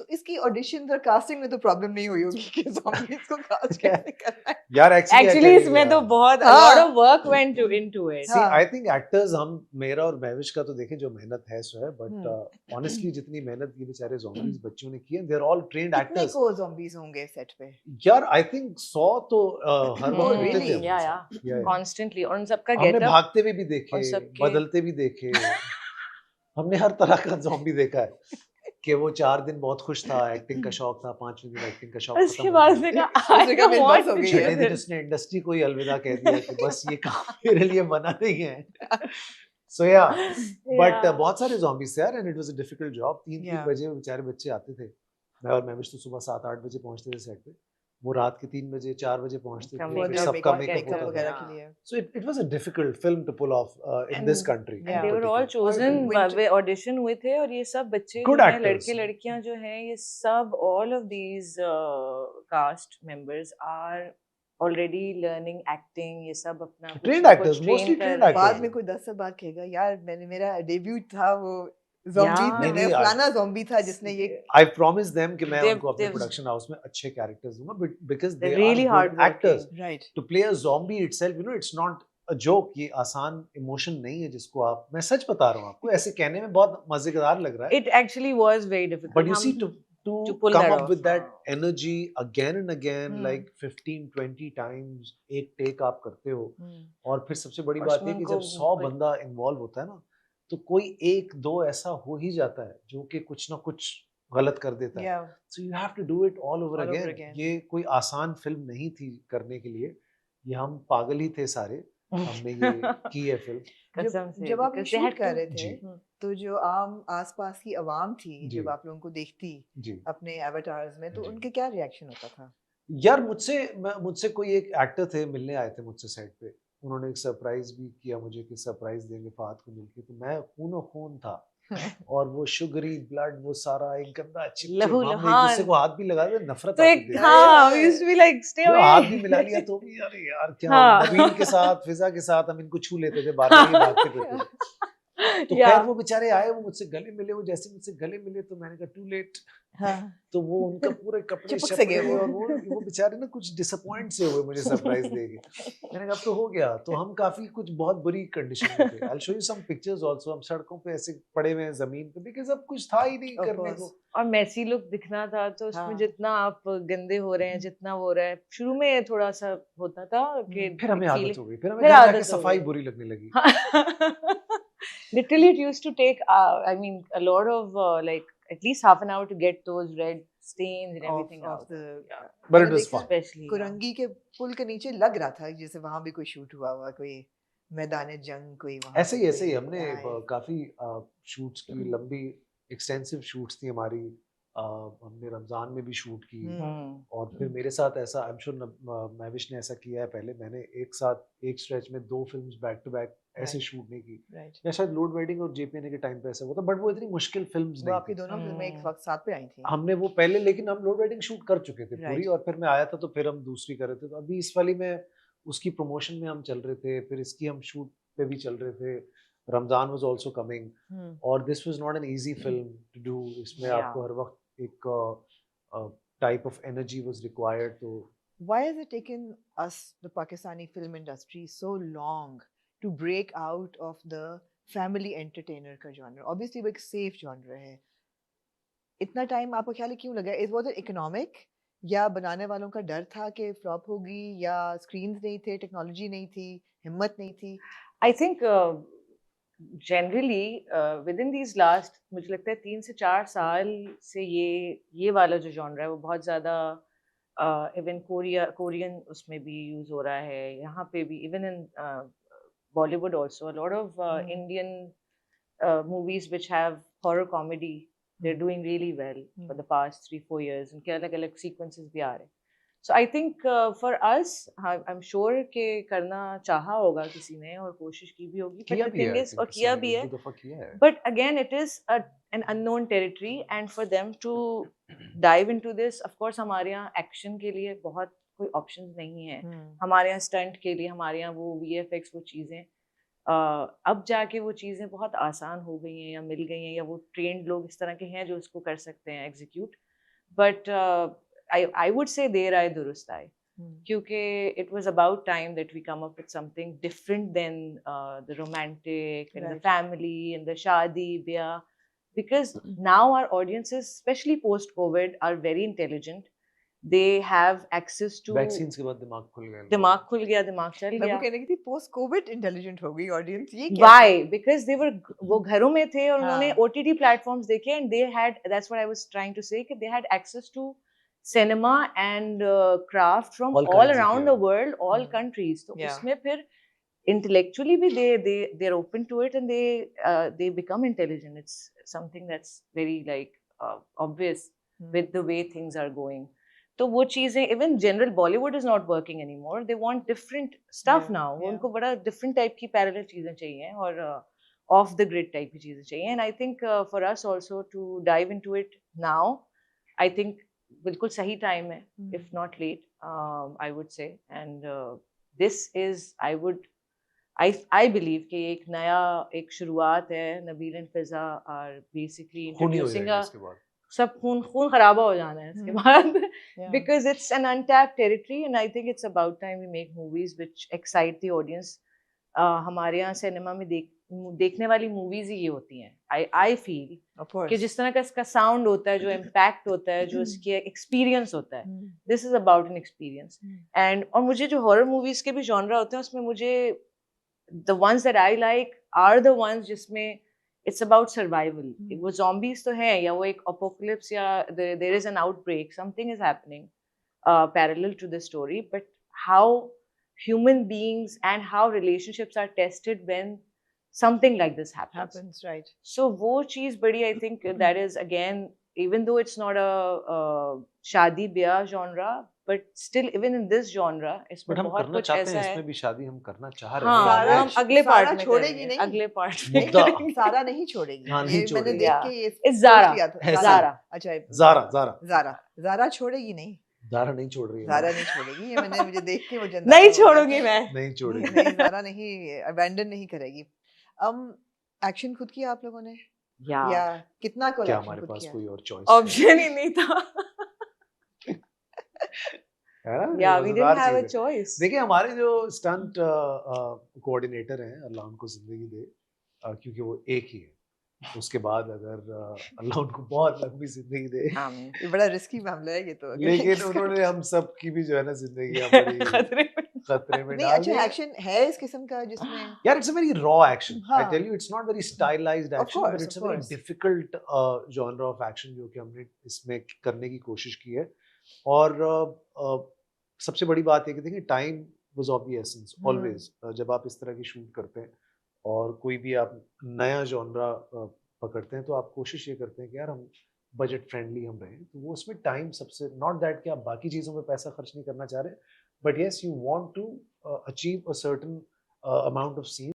इसकी ऑडिशंस और कास्टिंग में तो प्रॉब्लम नहीं हुई होगी कि zombies को कास्ट कैसे करना है। यार एक्चुअली इसमें तो बहुत a lot of work went into it. See, I think actors हम मेरा और महविश का तो देखें जो मेहनत है सो है, but honestly जितनी मेहनत ये बेचारे zombies बच्चों ने की है, they're all trained कितने actors. को zombies होंगे सेट पे? यार I think 100 तो हर वक्त होते थे. Yeah. Constantly. और उन सबका हमने गेटअप भागते हुए भी देखे, बदलते भी देखे, हमने हर तरह का zombie देखा है. कि वो 4 दिन बहुत खुश था, एक्टिंग का शौक था, 5वें दिन एक्टिंग का शौक उसके बाद से छठे दिन उसने इंडस्ट्री को ही अलविदा कह दिया कि बस ये काम मेरे लिए बना नहीं है. So yeah, but बहुत सारे zombies थे यार, and it was a difficult job. 3 बजे बेचारे बच्चे आते थे. मैं और महविश तो सुबह 7-8 बजे पहुंचते थे सेट पे. वो रात के 3 बजे 4 बजे पहुंचते थे, फिर सबका मेकअप वगैरह के लिए. So it was a difficult film to pull off in this country. And they were all chosen by audition हुए थे, और ये सब बच्चे जो हैं, लड़के लड़कियां जो हैं, ये सब all of these cast members are already learning acting. ये सब अपना trained actors, mostly trained actors. बाद में कोई 10 साल बाद कहेगा यार मेरा डेब्यू था वो zombie में फलाना zombie था जिसने ये. I promise them कि मैं उनको अपने production house में अच्छे characters दूंगा, because they really are good actors. Right. To play a zombie itself, you know, it's not a joke. ये आसान emotion नहीं है जिसको आप, मैं सच बता रहा हूँ आपको, ऐसे कहने में बहुत मजेदार लग रहा है. It actually was very difficult. But you see, to come up with that energy again and again, like 15-20 times, एक take आप करते हो, और फिर सबसे बड़ी बात है कि जब 100 बंदा involve होता है ना, तो कोई 1-2 ऐसा हो ही जाता है जो कि कुछ ना कुछ गलत कर देता है. So you have to do it all over again. ये कोई आसान फिल्म नहीं थी करने के लिए. ये हम पागल ही थे सारे. हमने ये की है फिल्म. जब आप शूट कर रहे थे तो जो आम आसपास की आवाम थी जब आप लोगों को देखती अपने एवेटार्स में, तो उनके क्या रिएक्शन होता था? यार मुझसे कोई एक एक्टर थे, मिलने आए थे मुझसे सेट पे. उन्होंने एक सरप्राइज भी किया मुझे कि सरप्राइज देंगे फहद को मिलके. तो मैं खून था और वो शुगरी ब्लड, वो सारा एक गंदा लहू एक दूसरे को हाथ भी लगा दे, नफरत आती थी. we used to be like stay away. हाथ भी मिला लिया तो भी यार क्या, नबील के साथ, फिजा के साथ हम इनको छू लेते थे, बातें भागते थे. तो खैर वो बेचारे आए, वो मुझसे गले मिले. वो जैसे मुझसे गले मिले तो मैंने कहा टू लेट. तो वो उनका पूरे कपड़े शपड़े और वो बेचारे ना कुछ डिसअपॉइंट से हुए मुझे सरप्राइज देके. मैंने कहा अब तो हो गया. तो हम काफी कुछ बहुत बुरी कंडीशन में थे. I'll show you some pictures also. हम सड़कों पे ऐसे पड़े हुए हैं जमीन पे, बिकॉज़ अब कुछ था ही नहीं करने को. और मैसी लुक दिखना था, तो उसमें जितना आप गंदे हो रहे हैं, जितना हो रहा है, शुरू में थोड़ा सा होता था कि फिर हमें आदत हो गई. फिर हमें जाके सफाई बुरी लगने लगी. Literally it used to take I mean a lot of like at least half an hour to get those red stains and everything out. But it was fun. Especially Korangi के पुल के नीचे लग रहा था जैसे वहाँ भी कोई शूट हुआ हुआ, कोई मैदान जंग, कोई वहाँ ऐसे ही हमने काफी शूट्स की, लंबी एक्सटेंसिव शूट्स थी हमारी. हमने रमजान में भी शूट की. और फिर मेरे साथ ऐसा, आई एम श्योर महविश ने ऐसा किया है पहले, मैंने एक साथ एक स्ट्रेच में 2 फिल्म्स बैक टू बैक ऐसे शूट नहीं की. या शायद लोड वेडिंग और जेपीएनए के टाइम पे ऐसा हुआ था, बट वो इतनी मुश्किल फिल्म्स नहीं. आपकी दोनों फिल्में एक वक्त साथ पे आई थी. हमने वो पहले, लेकिन हम लोड वेडिंग शूट कर चुके थे पूरी, और फिर मैं आया था तो फिर हम दूसरी कर रहे थे. तो अभी इस वाली में उसकी प्रमोशन में हम चल रहे थे, फिर इसकी हम शूट पे भी चल रहे थे. रमजान वाज आल्सो कमिंग, और this was not an easy film to do. इसमें आपको हर वक्त एक type of energy was required. तो why has it taken us, the Pakistani film industry, so long to break out of the family entertainer का genre? Obviously वो एक safe genre है. इतना टाइम आपको ख्याल है क्यों लगा? Was it economic, या बनाने वालों का डर था कि फ्लॉप होगी, या स्क्रीन्स नहीं थे, टेक्नोलॉजी नहीं थी, हिम्मत नहीं थी? I think generally within these last, मुझे लगता है 3 से 4 साल से ये वाला जो genre है वो बहुत ज़्यादा इवन कोरियन उसमें भी यूज़ हो रहा है, यहाँ पे भी, even in Bollywood also a lot of Indian movies which have horror comedy, they're doing really well for the past 3-4 years. उनके अलग-अलग sequences भी आ रहे हैं. So I think for us, I'm sure कि करना चाहा होगा किसी ने और कोशिश की भी होगी, but the thing is, और किया भी है, but again it is an unknown territory, and for them to dive into this, of course हमारे यहाँ action के लिए बहुत कोई options नहीं है. हमारे यहाँ stunt के लिए, हमारे यहाँ वो VFX वो चीज़ें अब जाके वो चीज़ें बहुत आसान हो गई हैं या मिल गई हैं, या वो trained लोग इस तरह के हैं जो इसको कर सकते हैं execute. but I would say देर आए दुरुस्त आए, क्योंकि it was about time that we come up with something different than the romantic and the family and the shaadi biyah, because now our audiences, especially post COVID, are very intelligent. They have access to vaccine के बाद दिमाग खुल गया, दिमाग चल गया। मैं वो कहने की थी पोस्ट कोविड इंटेलिजेंट हो गई ऑडियंस, ये क्या? Why? Because they were वो घरों में थे और उन्होंने OTT platforms देखे, and they had, that's what I was trying to say, कि they had access to cinema and craft from all around the world, all countries. तो उसमें फिर intellectually भी they're open to it, and they become intelligent. It's something that's very like obvious with the way things are going. तो वो चीजें, even general Bollywood is not working anymore. They want different stuff now. उनको बड़ा different type की parallel चीजें चाहिए और off the grid type की चीजें चाहिए. And I think for us also to dive into it now, I think बिल्कुल सही time है, if not late, I would say. And this is, I believe कि एक नया एक शुरुआत है. Nabil and Fiza are basically introducing a सब खून खराबा हो जाना है इसके बाद, because it's an untapped territory, and I think it's about time we make movies which excite the audience. हमारे यहाँ सिनेमा में देखने वाली मूवीज ही ये होती हैं. I feel कि जिस तरह का इसका साउंड होता है, जो इम्पैक्ट होता है, जो इसके एक्सपीरियंस होता है, this is about an experience. And और मुझे जो हॉरर मूवीज के भी जॉनरा होते हैं, उसमें मुझे the ones that I like are the ones जिसमें it's about survival. वो zombies तो हैं, या वो एक apocalypse, या there is an outbreak, something is happening parallel to the story, but how human beings and how relationships are tested when something like this happens. Right. So वो चीज़ बड़ी, I think that is again, even though it's not a शादी ब्याह genre, but still even in this genre इसमें बहुत कुछ ऐसा है. इसमें भी शादी हम करना चाह रहे हैं. हाँ, हम अगले पार्ट में छोड़ेगी नहीं, अगले पार्ट में सारा नहीं छोड़ेगी. ये मैंने देख के ये ज़ारा अच्छा ज़ारा छोड़ेगी नहीं. ज़ारा नहीं छोड़ रही है. ज़ारा नहीं छोड़ेगी, ये मैंने मुझे देख के वो जनता नहीं छोड़ूंगी मैं, नहीं छोड़ेगी. नहीं, ज़ारा नहीं अबैंडन नहीं करेगी. एक्शन खुद किया आप लोगों ने या कितना को? क्या हमारे पास कोई और चॉइस ऑप्शन ही नहीं था. Yeah, we didn't have a choice. देखिए हमारे जो स्टंट कोऑर्डिनेटर हैं, अल्लाह उनको जिंदगी दे, क्योंकि वो एक ही है. उसके बाद अगर अल्लाह उनको बहुत लंबी जिंदगी दे, ये बड़ा रिस्की मामला है ये तो, लेकिन उन्होंने हम सब की भी जो है ना जिंदगी खतरे में डाल दी. अच्छा एक्शन है इस किस्म का जिसमें, यार it's a very raw action. I tell you, it's not very stylised action, but it's a very difficult genre of action जो कि हमने इसमें करने की कोशिश की है. और सबसे बड़ी बात है कि देखिए time was of the essence always. जब आप इस तरह की शूट करते हैं और कोई भी आप नया जॉनरा पकड़ते हैं, तो आप कोशिश ये करते हैं कि यार हम बजट फ्रेंडली हम रहें. तो वो उसमें टाइम सबसे, नॉट दैट कि आप बाकी चीज़ों में पैसा खर्च नहीं करना चाह रहे, but yes you want to achieve a certain amount of scene